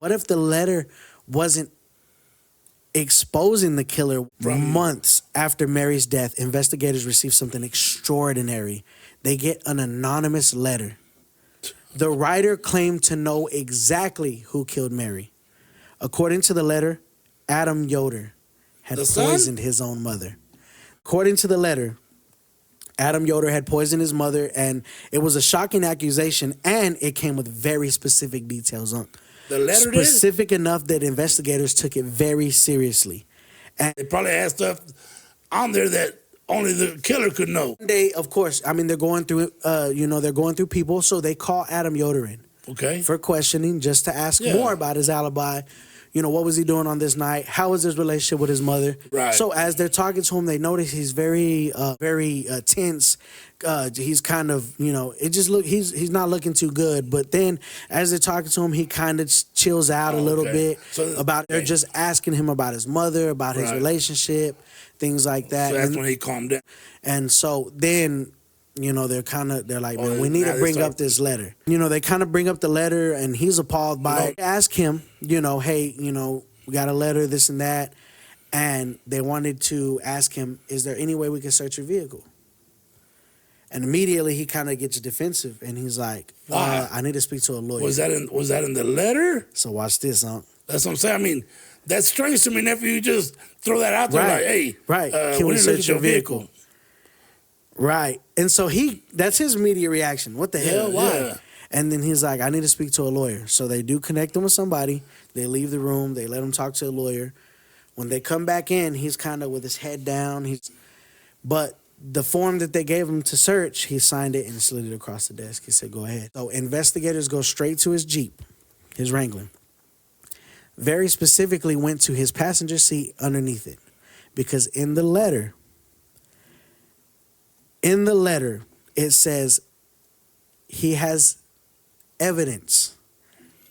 What if the letter wasn't exposing the killer? Months after Mary's death, investigators received something extraordinary. They get an anonymous letter. The writer claimed to know exactly who killed Mary. According to the letter, Adam Yoder had poisoned his own mother. According to the letter, Adam Yoder had poisoned his mother, and it was a shocking accusation, and it came with very specific details on the letter. Specific enough that investigators took it very seriously. And they probably had stuff on there that only the killer could know. They, of course, I mean, they're going through, they're going through people, so they call Adam Yoder in. Okay. For questioning, just to ask more about his alibi. You know, what was he doing on this night? How was his relationship with his mother? Right. So as they're talking to him, they notice he's very tense. He's kind of, he's not looking too good. But then as they're talking to him, he kind of chills out a little bit. So, they're just asking him about his mother, about his relationship, things like that. So that's when he calmed down. And so then, they're like, man, we need to bring up this letter. They kind of bring up the letter, and he's appalled by it. They ask him, hey, we got a letter, this and that. And they wanted to ask him, is there any way we can search your vehicle? And immediately he kind of gets defensive, and he's like, I need to speak to a lawyer. Was that in the letter? So watch this, huh? That's what I'm saying. I mean, that's strange to me, nephew. You just throw that out there like, hey, can we search your vehicle? Right. And so that's his immediate reaction. What the hell? Why? Yeah. And then he's like, I need to speak to a lawyer. So they do connect him with somebody. They leave the room. They let him talk to a lawyer. When they come back in, he's kind of with his head down. But the form that they gave him to search, he signed it and slid it across the desk. He said, go ahead. So investigators go straight to his Jeep, his Wrangler. Very specifically went to his passenger seat underneath it. Because in the letter, it says he has evidence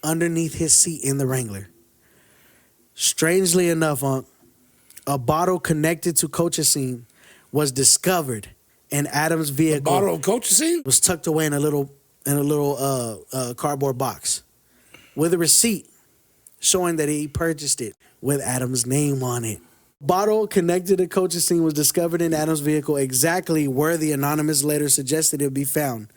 underneath his seat in the Wrangler. Strangely enough, a bottle connected to Colchicine was discovered in Adam's vehicle. A bottle of Colchicine? Was tucked away in a little cardboard box with a receipt showing that he purchased it with Adam's name on it. Bottle connected to Colchicine was discovered in Adam's vehicle exactly where the anonymous letter suggested it would be found.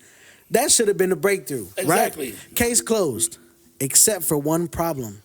That should have been a breakthrough, exactly. Right? Case closed, except for one problem.